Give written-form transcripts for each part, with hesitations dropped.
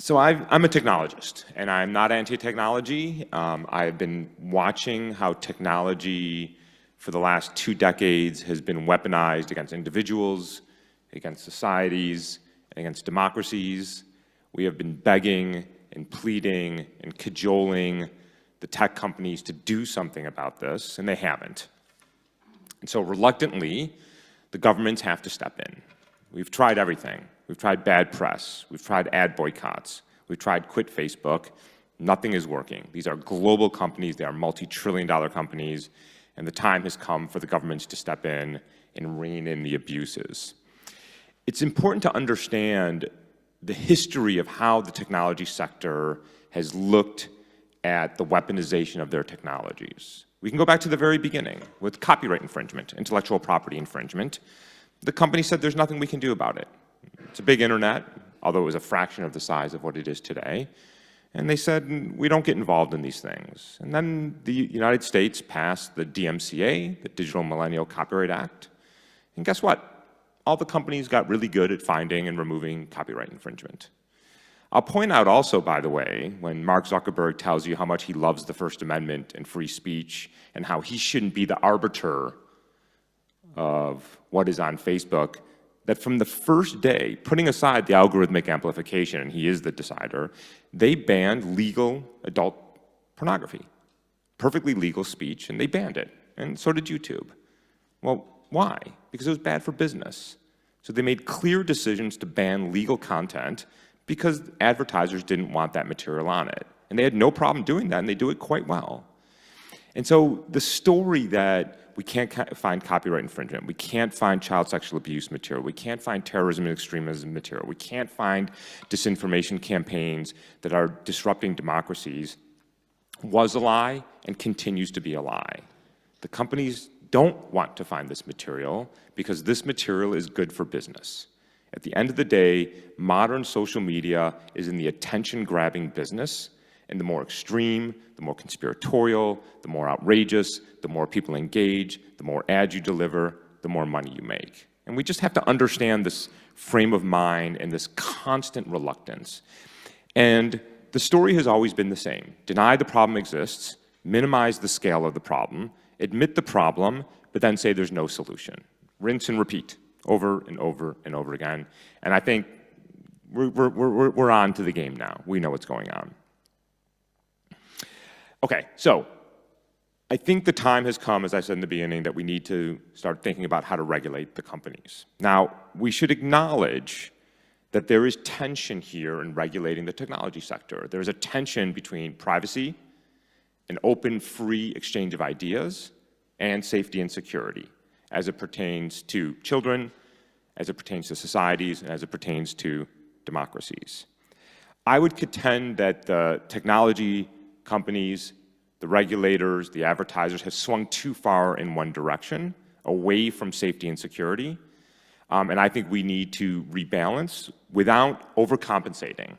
So I'm a technologist, and I'm not anti-technology. I've been watching how technology for the last 2 decades has been weaponized against individuals, against societies, and against democracies. We have been begging and pleading and cajoling the tech companies to do something about this, and they haven't. And so reluctantly, the governments have to step in. We've tried everything. We've tried bad press. We've tried ad boycotts. We've tried quit Facebook. Nothing is working. These are global companies. They are multi-trillion-dollar companies. And the time has come for the governments to step in and rein in the abuses. It's important to understand the history of how the technology sector has looked at the weaponization of their technologies. We can go back to the very beginning with copyright infringement, intellectual property infringement. The company said there's nothing we can do about it. It's a big internet, although it was a fraction of the size of what it is today. And they said, we don't get involved in these things. And then the United States passed the DMCA, the Digital Millennial Copyright Act. And guess what? All the companies got really good at finding and removing copyright infringement. I'll point out also, by the way, when Mark Zuckerberg tells you how much he loves the First Amendment and free speech and how he shouldn't be the arbiter of what is on Facebook, that from the first day, putting aside the algorithmic amplification, and he is the decider, they banned legal adult pornography, perfectly legal speech, and they banned it. And so did YouTube. Well, why? Because it was bad for business. So they made clear decisions to ban legal content because advertisers didn't want that material on it. And they had no problem doing that, and they do it quite well. And so the story that we can't find copyright infringement, we can't find child sexual abuse material, we can't find terrorism and extremism material, we can't find disinformation campaigns that are disrupting democracies, was a lie and continues to be a lie. The companies don't want to find this material because this material is good for business. At the end of the day, modern social media is in the attention-grabbing business, and the more extreme, the more conspiratorial, the more outrageous, the more people engage, the more ads you deliver, the more money you make. And we just have to understand this frame of mind and this constant reluctance. And the story has always been the same. Deny the problem exists, minimize the scale of the problem, admit the problem, but then say there's no solution. Rinse and repeat over and over and over again. And I think we're on to the game now. We know what's going on. Okay, so I think the time has come, as I said in the beginning, that we need to start thinking about how to regulate the companies. Now, we should acknowledge that there is tension here in regulating the technology sector. There's a tension between privacy, an open, free exchange of ideas, and safety and security, as it pertains to children, as it pertains to societies, and as it pertains to democracies. I would contend that the technology companies, the regulators, the advertisers have swung too far in one direction, away from safety and security. And I think we need to rebalance without overcompensating.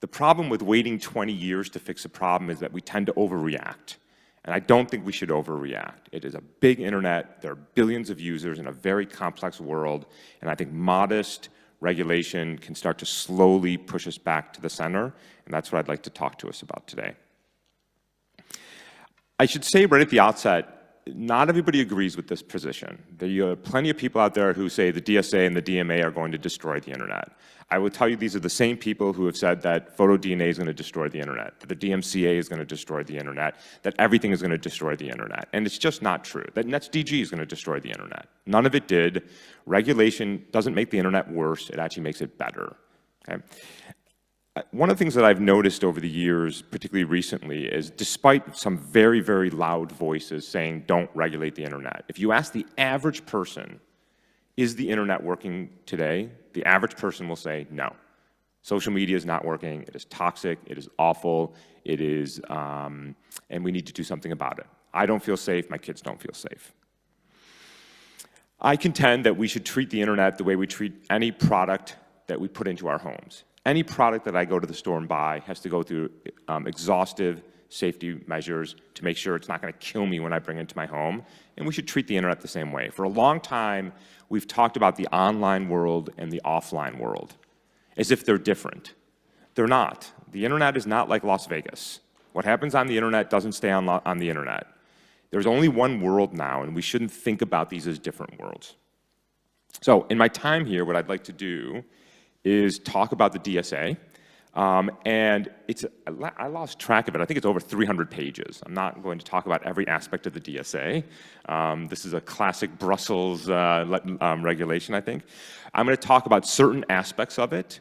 The problem with waiting 20 years to fix a problem is that we tend to overreact. And I don't think we should overreact. It is a big internet. There are billions of users in a very complex world. And I think modest regulation can start to slowly push us back to the center. And that's what I'd like to talk to us about today. I should say right at the outset, not everybody agrees with this position. There are plenty of people out there who say the DSA and the DMA are going to destroy the internet. I will tell you these are the same people who have said that photo DNA is going to destroy the internet, that the DMCA is going to destroy the internet, that everything is going to destroy the internet. And it's just not true. That NetzDG is going to destroy the internet. None of it did. Regulation doesn't make the internet worse. It actually makes it better. Okay? One of the things that I've noticed over the years, particularly recently, is despite some very, very loud voices saying don't regulate the internet, if you ask the average person, is the internet working today? The average person will say no. Social media is not working. It is toxic. It is awful. It is, and we need to do something about it. I don't feel safe. My kids don't feel safe. I contend that we should treat the internet the way we treat any product that we put into our homes. Any product that I go to the store and buy has to go through exhaustive safety measures to make sure it's not going to kill me when I bring it into my home. And we should treat the internet the same way. For a long time, we've talked about the online world and the offline world as if they're different. They're not. The internet is not like Las Vegas. What happens on the internet doesn't stay on the internet. There's only one world now, and we shouldn't think about these as different worlds. So in my time here, what I'd like to do is talk about the DSA. And I lost track of it. I think it's over 300 pages. I'm not going to talk about every aspect of the DSA. This is a classic Brussels regulation, I think. I'm going to talk about certain aspects of it,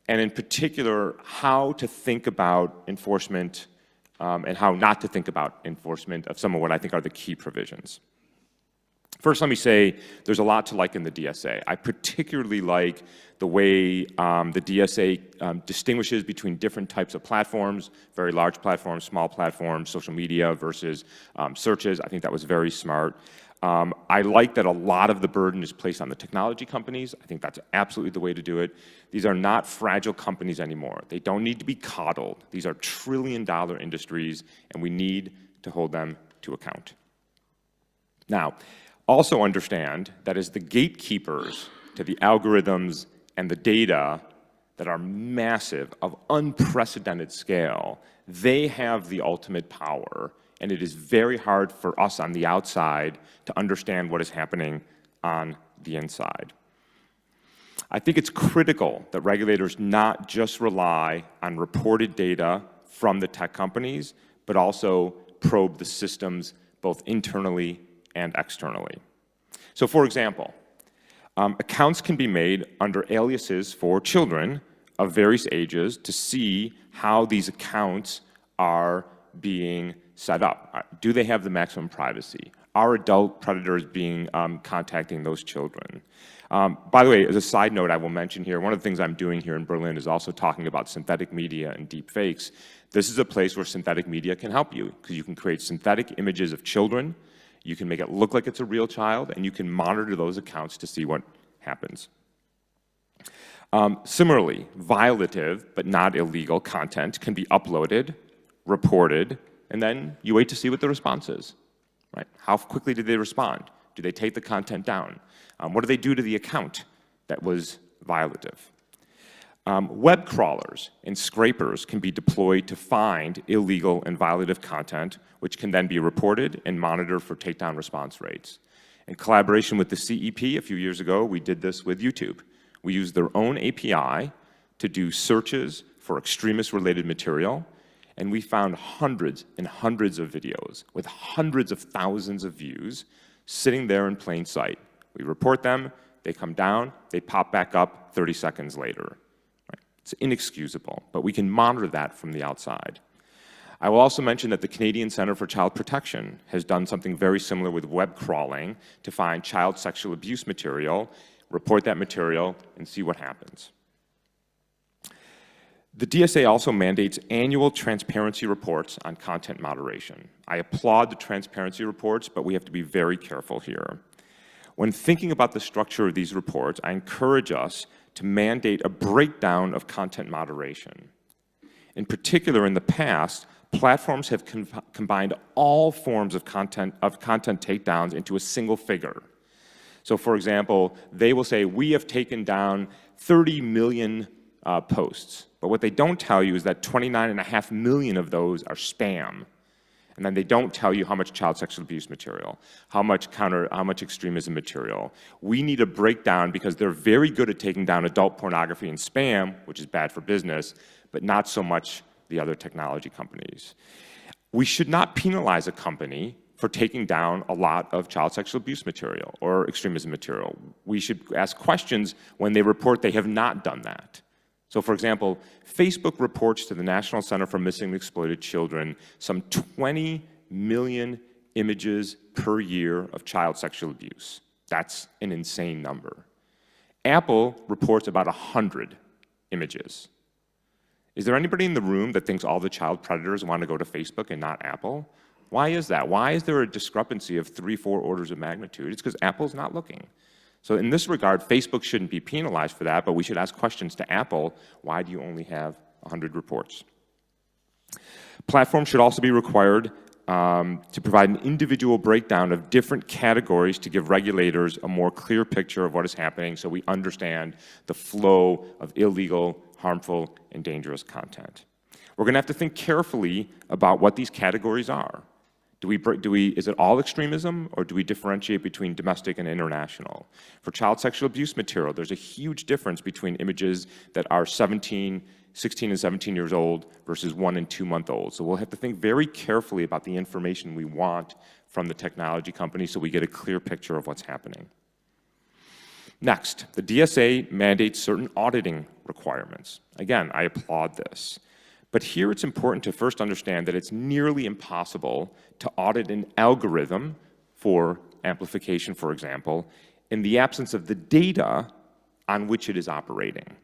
and in particular, how to think about enforcement and how not to think about enforcement of some of what I think are the key provisions. First, let me say there's a lot to like in the DSA. I particularly like the way the DSA distinguishes between different types of platforms, very large platforms, small platforms, social media versus searches. I think that was very smart. I like that a lot of the burden is placed on the technology companies. I think that's absolutely the way to do it. These are not fragile companies anymore. They don't need to be coddled. These are trillion-dollar industries, and we need to hold them to account. Now, also understand that as the gatekeepers to the algorithms and the data that are massive, of unprecedented scale, they have the ultimate power, and it is very hard for us on the outside to understand what is happening on the inside. I think it's critical that regulators not just rely on reported data from the tech companies, but also probe the systems both internally and externally. So for example, accounts can be made under aliases for children of various ages to see how these accounts are being set up. Do they have the maximum privacy? Are adult predators contacting those children? By the way, as a side note, I will mention here, one of the things I'm doing here in Berlin is also talking about synthetic media and deep fakes. This is a place where synthetic media can help you, because you can create synthetic images of children, you can make it look like it's a real child, and you can monitor those accounts to see what happens. Similarly, violative but not illegal content can be uploaded, reported, and then you wait to see what the response is. Right? How quickly did they respond? Do they take the content down? What do they do to the account that was violative? Web crawlers and scrapers can be deployed to find illegal and violative content, which can then be reported and monitored for takedown response rates. In collaboration with the CEP a few years ago, we did this with YouTube. We used their own API to do searches for extremist-related material, and we found hundreds and hundreds of videos with hundreds of thousands of views sitting there in plain sight. We report them, they come down, they pop back up 30 seconds later. Right? It's inexcusable, but we can monitor that from the outside. I will also mention that the Canadian Centre for Child Protection has done something very similar with web crawling to find child sexual abuse material, report that material, and see what happens. The DSA also mandates annual transparency reports on content moderation. I applaud the transparency reports, but we have to be very careful here. When thinking about the structure of these reports, I encourage us to mandate a breakdown of content moderation. In particular, in the past, platforms have combined all forms of content takedowns into a single figure. So for example, they will say, we have taken down 30 million posts. But what they don't tell you is that 29.5 million of those are spam. And then they don't tell you how much child sexual abuse material, how much extremism material. We need a breakdown because they're very good at taking down adult pornography and spam, which is bad for business, but not so much the other technology companies. We should not penalize a company for taking down a lot of child sexual abuse material or extremism material. We should ask questions when they report they have not done that. So for example, Facebook reports to the National Center for Missing and Exploited Children some 20 million images per year of child sexual abuse. That's an insane number. Apple reports about 100 images. Is there anybody in the room that thinks all the child predators want to go to Facebook and not Apple? Why is that? Why is there a discrepancy of 3-4 orders of magnitude? It's because Apple's not looking. So in this regard, Facebook shouldn't be penalized for that, but we should ask questions to Apple, why do you only have 100 reports? Platforms should also be required to provide an individual breakdown of different categories to give regulators a more clear picture of what is happening so we understand the flow of illegal, harmful, and dangerous content. We're going to have to think carefully about what these categories are. Is it all extremism, or do we differentiate between domestic and international? For child sexual abuse material, there's a huge difference between images that are 16 and 17 years old versus 1 and 2 month old. So we'll have to think very carefully about the information we want from the technology company so we get a clear picture of what's happening. Next, the DSA mandates certain auditing requirements. Again, I applaud this. But here it's important to first understand that it's nearly impossible to audit an algorithm for amplification, for example, in the absence of the data on which it is operating.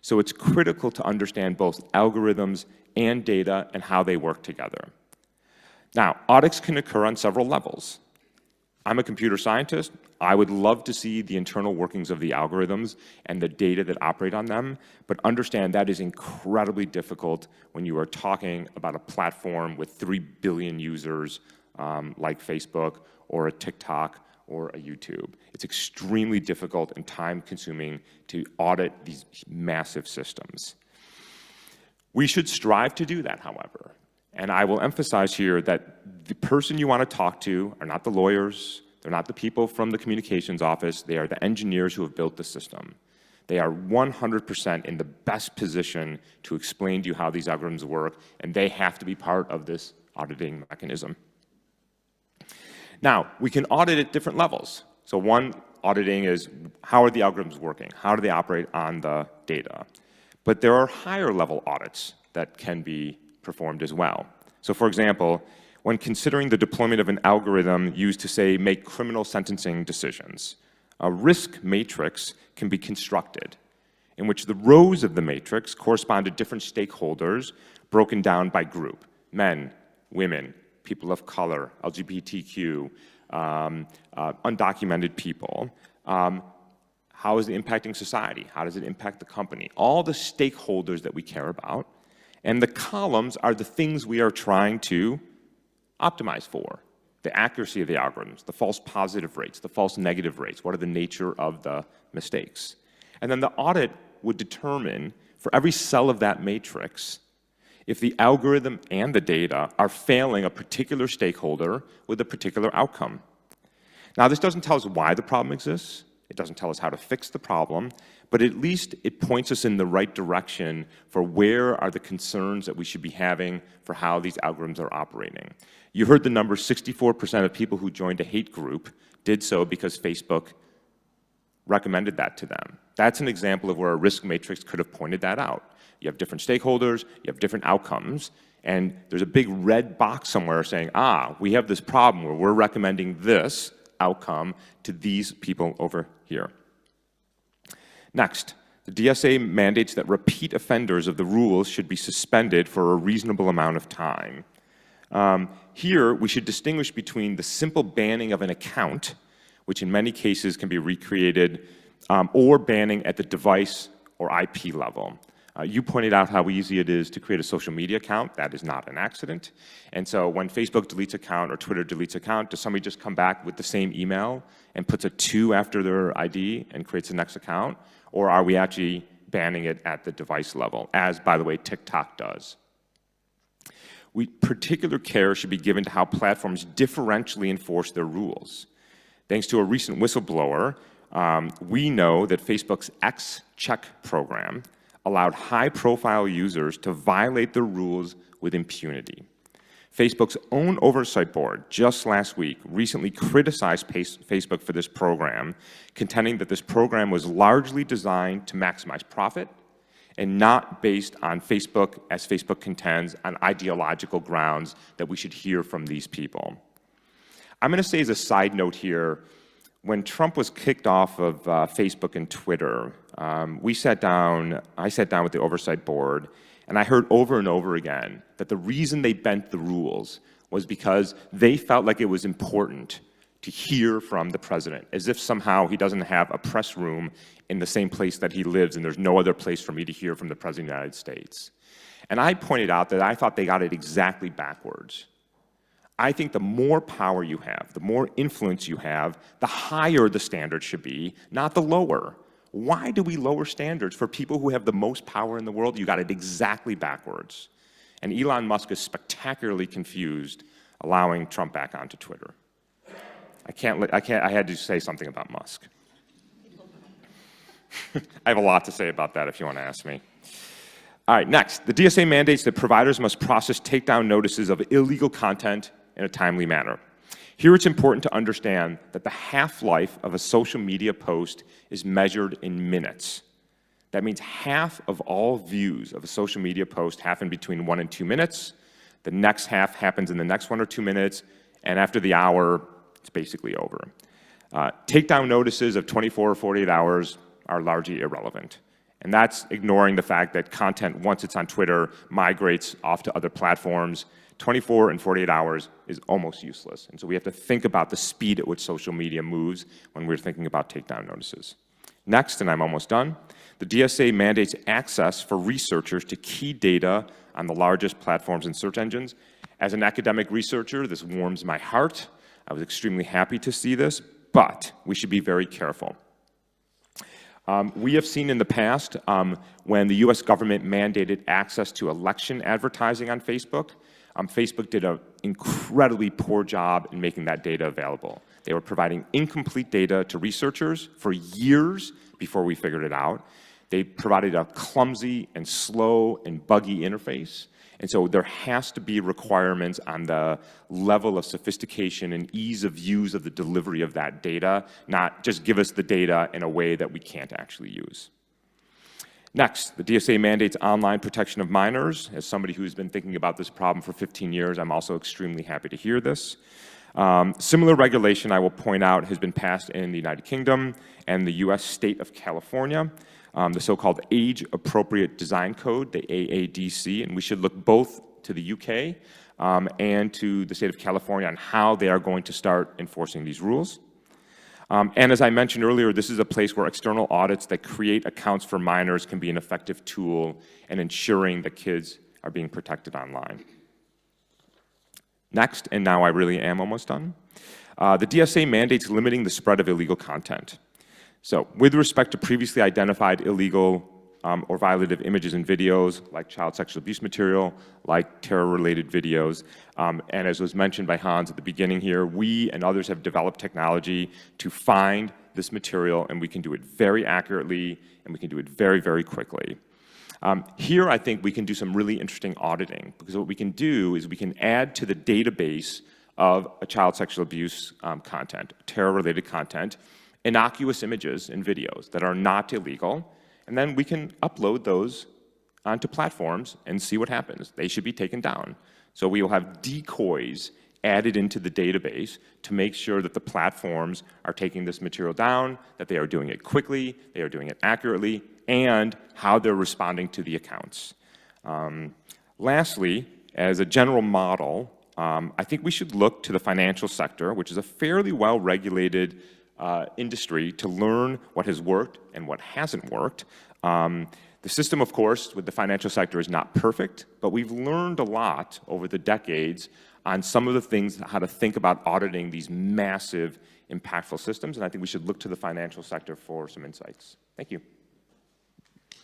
So it's critical to understand both algorithms and data and how they work together. Now, audits can occur on several levels. I'm a computer scientist. I would love to see the internal workings of the algorithms and the data that operate on them, but understand that is incredibly difficult when you are talking about a platform with 3 billion users like Facebook or a TikTok or a YouTube. It's extremely difficult and time-consuming to audit these massive systems. We should strive to do that, however. And I will emphasize here that the person you want to talk to are not the lawyers, they're not the people from the communications office, they are the engineers who have built the system. They are 100% in the best position to explain to you how these algorithms work, and they have to be part of this auditing mechanism. Now, we can audit at different levels. So one auditing is, how are the algorithms working? How do they operate on the data? But there are higher level audits that can be performed as well. So for example, when considering the deployment of an algorithm used to, say, make criminal sentencing decisions, a risk matrix can be constructed in which the rows of the matrix correspond to different stakeholders broken down by group: men, women, people of color, LGBTQ, undocumented people. How is it impacting society? How does it impact the company? All the stakeholders that we care about. And the columns are the things we are trying to optimize for. The accuracy of the algorithms, the false positive rates, the false negative rates, what are the nature of the mistakes? And then the audit would determine, for every cell of that matrix, if the algorithm and the data are failing a particular stakeholder with a particular outcome. Now, this doesn't tell us why the problem exists. It doesn't tell us how to fix the problem, but at least it points us in the right direction for where are the concerns that we should be having for how these algorithms are operating. You heard the number, 64% of people who joined a hate group did so because Facebook recommended that to them. That's an example of where a risk matrix could have pointed that out. You have different stakeholders, you have different outcomes, and there's a big red box somewhere saying, we have this problem where we're recommending this outcome to these people over here. Next, the DSA mandates that repeat offenders of the rules should be suspended for a reasonable amount of time. Here, we should distinguish between the simple banning of an account, which in many cases can be recreated, or banning at the device or IP level. You pointed out how easy it is to create a social media account. That is not an accident. And so when Facebook deletes account or Twitter deletes account, does somebody just come back with the same email and puts a 2 after their ID and creates the next account? Or are we actually banning it at the device level, as, by the way, TikTok does? Particular care should be given to how platforms differentially enforce their rules. Thanks to a recent whistleblower, we know that Facebook's X-Check program allowed high-profile users to violate the rules with impunity. Facebook's own oversight board just last week recently criticized Facebook for this program, contending that this program was largely designed to maximize profit and not based on Facebook, as Facebook contends, on ideological grounds that we should hear from these people. I'm going to say as a side note here, when Trump was kicked off of Facebook and Twitter, I sat down with the oversight board, and I heard over and over again that the reason they bent the rules was because they felt like it was important to hear from the president, as if somehow he doesn't have a press room in the same place that he lives, and there's no other place for me to hear from the President of the United States. And I pointed out that I thought they got it exactly backwards. I think the more power you have, the more influence you have, the higher the standard should be, not the lower. Why do we lower standards for people who have the most power in the world? You got it exactly backwards. And Elon Musk is spectacularly confused allowing Trump back onto Twitter. I had to say something about Musk. I have a lot to say about that if you want to ask me. All right, next, the DSA mandates that providers must process takedown notices of illegal content in a timely manner. Here it's important to understand that the half-life of a social media post is measured in minutes. That means half of all views of a social media post happen between 1 and 2 minutes. The next half happens in the next 1 or 2 minutes, and after the hour, it's basically over. Takedown notices of 24 or 48 hours are largely irrelevant. And that's ignoring the fact that content, once it's on Twitter, migrates off to other platforms. 24 and 48 hours is almost useless. And so we have to think about the speed at which social media moves when we're thinking about takedown notices. Next, and I'm almost done, the DSA mandates access for researchers to key data on the largest platforms and search engines. As an academic researcher, this warms my heart. I was extremely happy to see this, but we should be very careful. We have seen in the past when the US government mandated access to election advertising on Facebook, Facebook did an incredibly poor job in making that data available. They were providing incomplete data to researchers for years before we figured it out. They provided a clumsy and slow and buggy interface. And so there has to be requirements on the level of sophistication and ease of use of the delivery of that data, not just give us the data in a way that we can't actually use. Next, the DSA mandates online protection of minors. As somebody who's been thinking about this problem for 15 years, I'm also extremely happy to hear this. Similar regulation, I will point out, has been passed in the United Kingdom and the US state of California. The so-called Age-Appropriate Design Code, the AADC, and we should look both to the UK and to the state of California on how they are going to start enforcing these rules. And as I mentioned earlier, this is a place where external audits that create accounts for minors can be an effective tool in ensuring that kids are being protected online. Next, and now I really am almost done, the DSA mandates limiting the spread of illegal content. So with respect to previously identified illegal or violative images and videos, like child sexual abuse material, like terror-related videos, and as was mentioned by Hans at the beginning here, we and others have developed technology to find this material, and we can do it very accurately, and we can do it very, very quickly. Here, I think we can do some really interesting auditing, because what we can do is we can add to the database of a child sexual abuse content, terror-related content, innocuous images and videos that are not illegal, and then we can upload those onto platforms and see what happens. They should be taken down. So we will have decoys added into the database to make sure that the platforms are taking this material down, that they are doing it quickly, they are doing it accurately, and how they're responding to the accounts. Lastly, as a general model, I think we should look to the financial sector, which is a fairly well-regulated industry, to learn what has worked and what hasn't worked. The system, of course, with the financial sector is not perfect, but we've learned a lot over the decades on some of the things, how to think about auditing these massive, impactful systems, and I think we should look to the financial sector for some insights. Thank you.